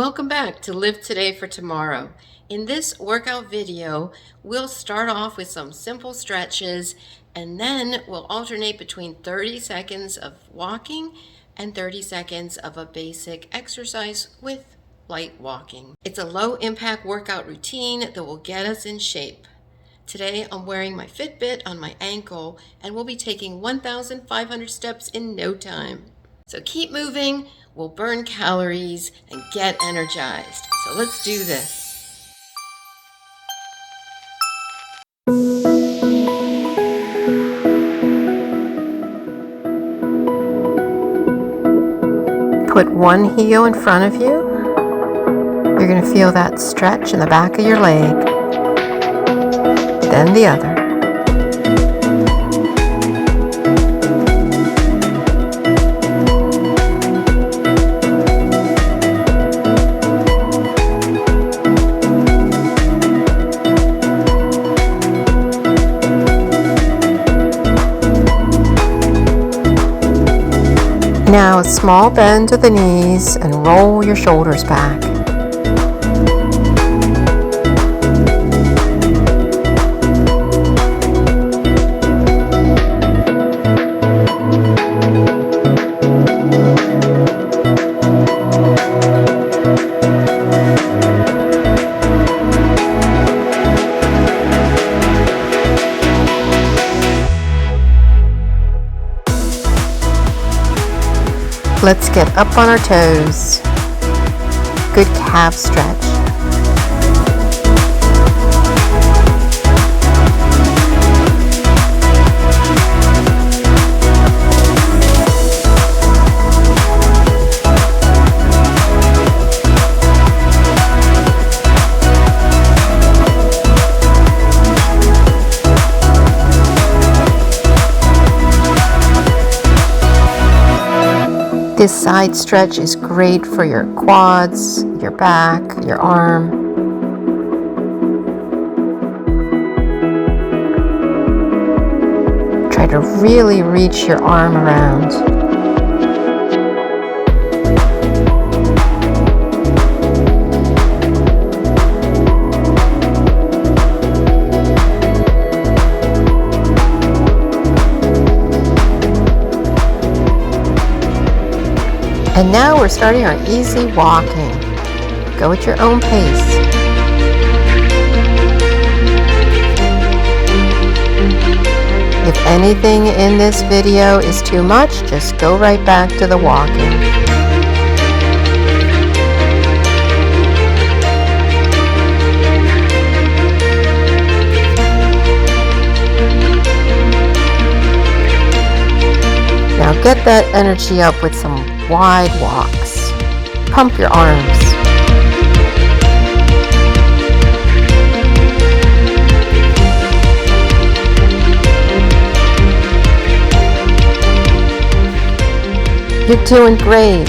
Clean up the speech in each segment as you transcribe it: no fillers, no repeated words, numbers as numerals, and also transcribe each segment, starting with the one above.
Welcome back to Live Today for Tomorrow. In this workout video, we'll start off with some simple stretches and then we'll alternate between 30 seconds of walking and 30 seconds of a basic exercise with light walking. It's a low impact workout routine that will get us in shape. Today I'm wearing my Fitbit on my ankle and we'll be taking 1,500 steps in no time. So keep moving, we'll burn calories and get energized. So let's do this. Put one heel in front of you. You're going to feel that stretch in the back of your leg. Then the other. Now a small bend to the knees and roll your shoulders back. Let's get up on our toes. Good calf stretch. This side stretch is great for your quads, your back, your arm. Try to really reach your arm around. And now we're starting our easy walking. Go at your own pace. If anything in this video is too much, just go right back to the walking. Now get that energy up with some wide walks. Pump your arms. You're doing great.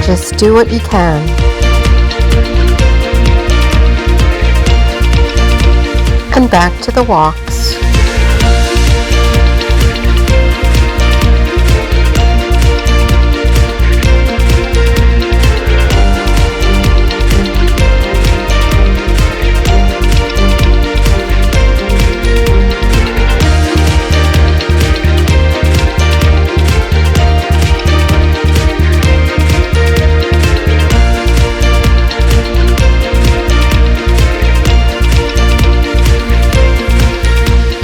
Just do what you can. And back to the walks.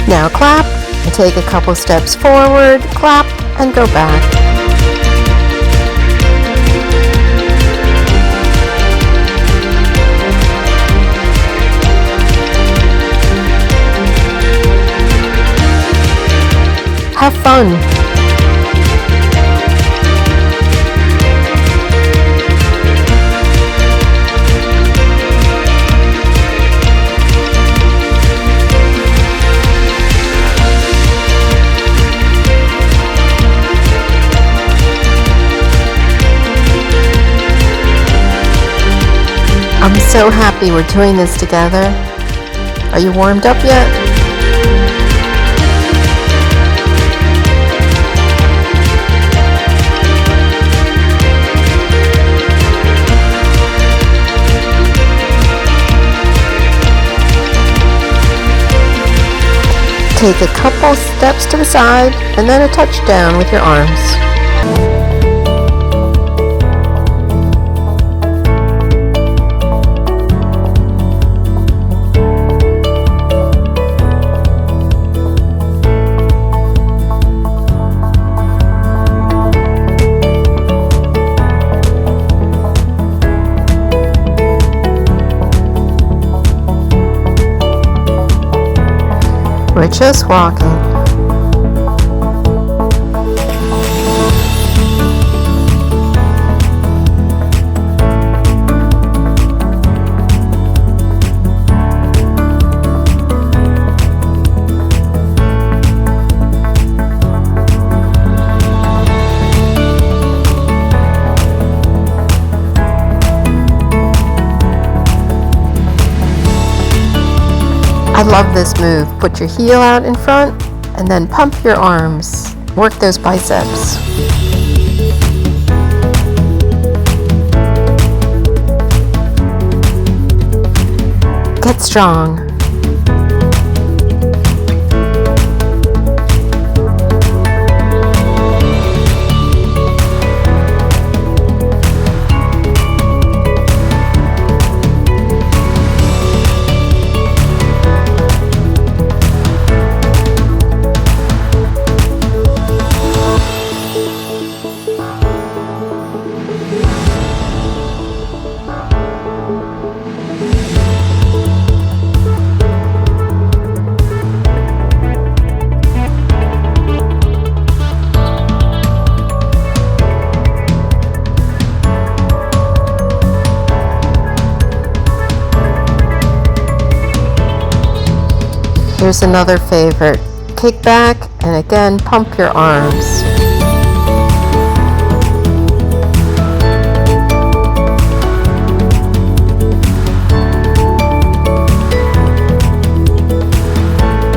Now clap and take a couple steps forward, clap and go back. Have fun. I'm so happy we're doing this together. Are you warmed up yet? Take a couple steps to the side and then a touchdown with your arms. We're just walking. I love this move. Put your heel out in front and then pump your arms. Work those biceps. Get strong. Here's another favorite. Kick back and again pump your arms.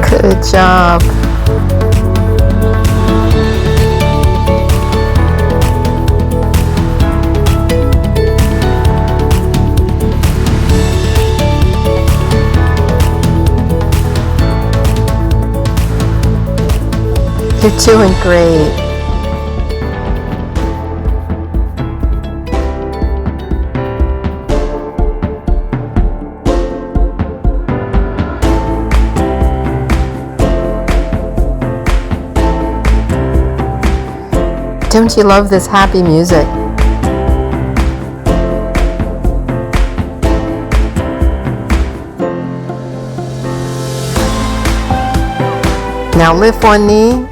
Good job. You're doing great. Don't you love this happy music? Now lift one knee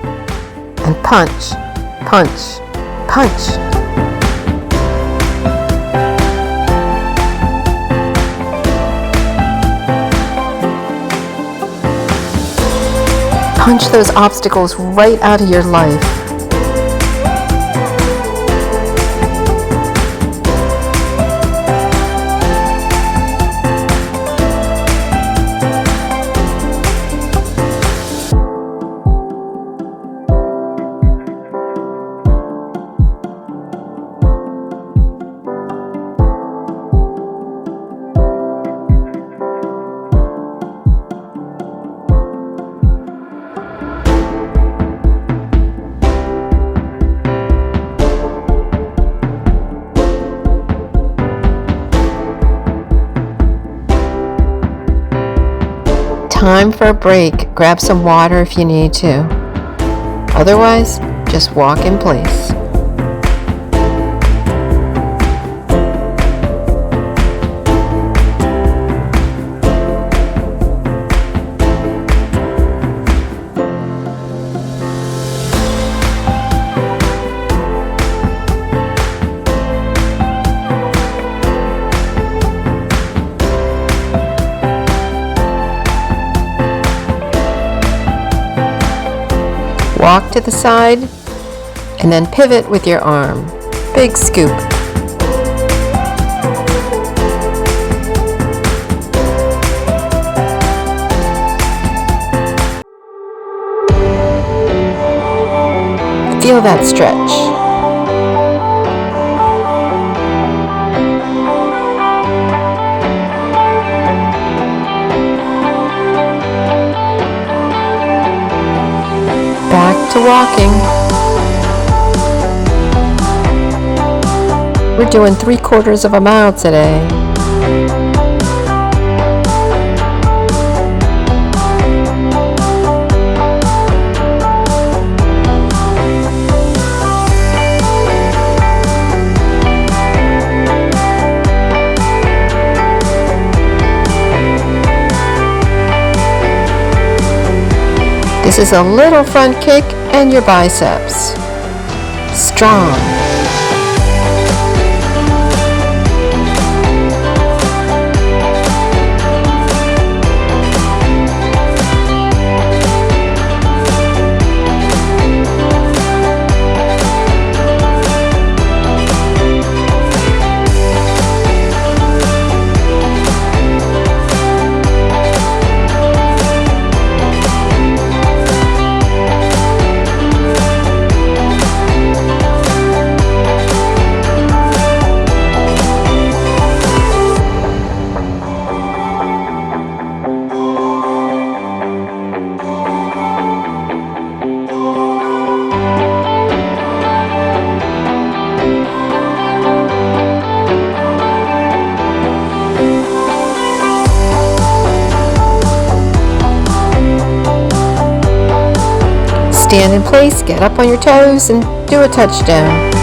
and punch, punch, punch. Punch those obstacles right out of your life. Time for a break. Grab some water if you need to. Otherwise, just walk in place. Walk to the side and then pivot with your arm. Big scoop. Feel that stretch. walking. We're doing 3/4 of a mile today. This is a little front kick and your biceps. Strong. Stand in place, get up on your toes, and do a touchdown.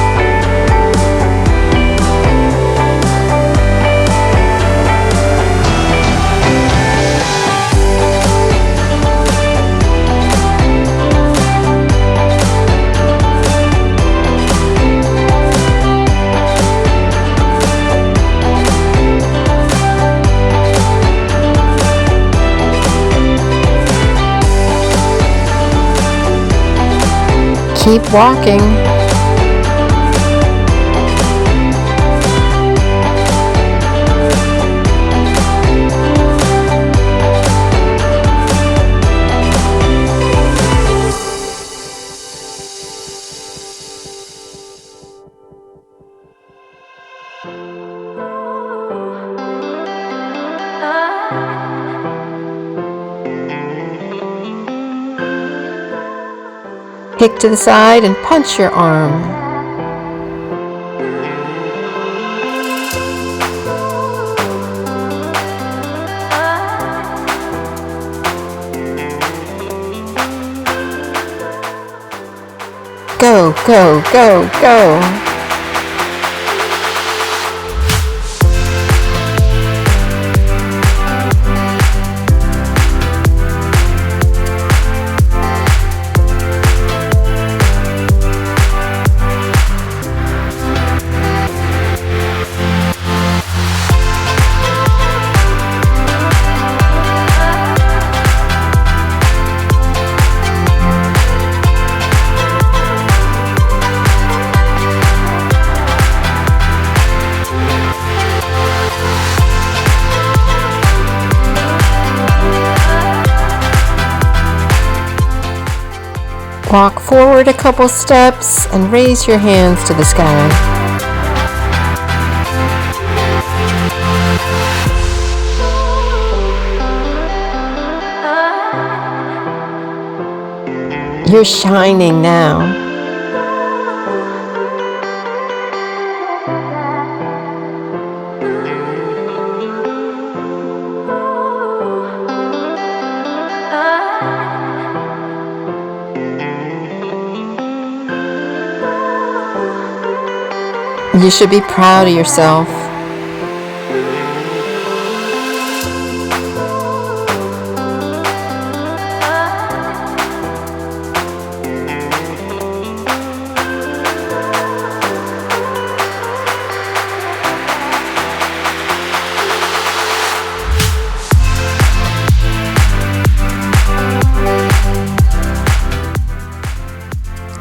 Keep walking. Kick to the side and punch your arm. Go, go, go, go. Walk forward a couple steps and raise your hands to the sky. You're shining now. You should be proud of yourself.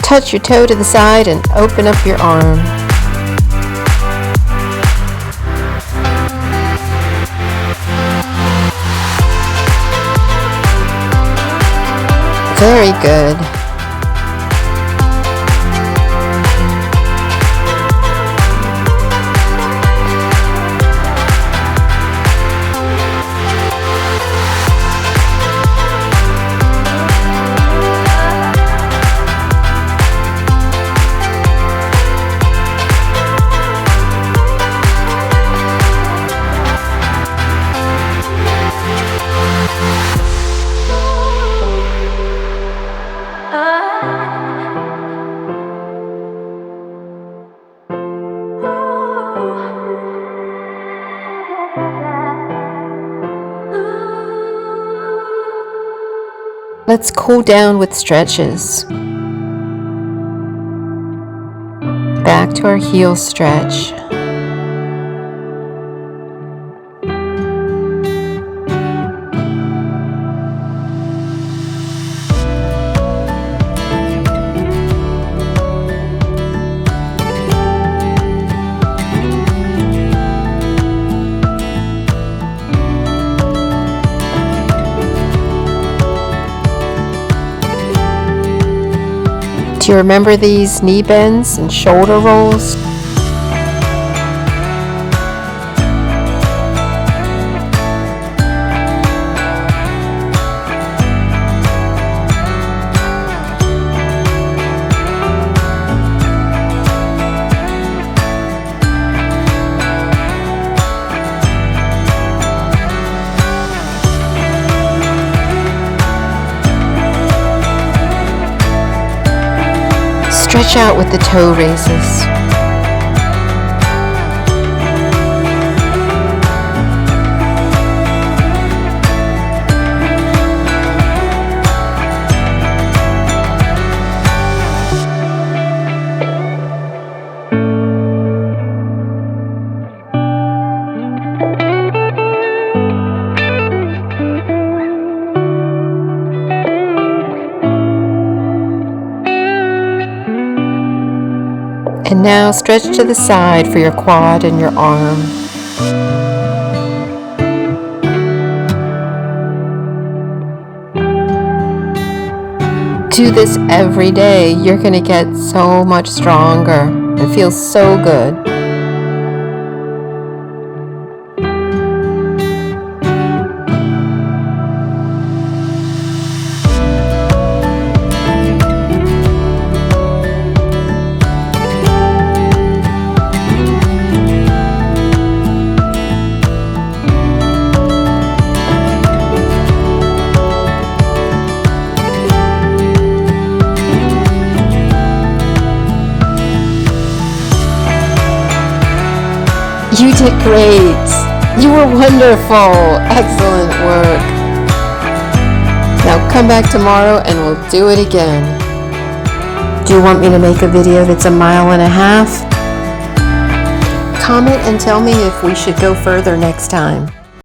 Touch your toe to the side and open up your arm. Very good. Let's cool down with stretches. Back to our heel stretch. Do you remember these knee bends and shoulder rolls? Stretch out with the toe raises. And now stretch to the side for your quad and your arm. Do this every day. You're going to get so much stronger. It feels so good. You did great. You were wonderful. Excellent work. Now come back tomorrow and we'll do it again. Do you want me to make a video that's 1.5 miles? Comment and tell me if we should go further next time.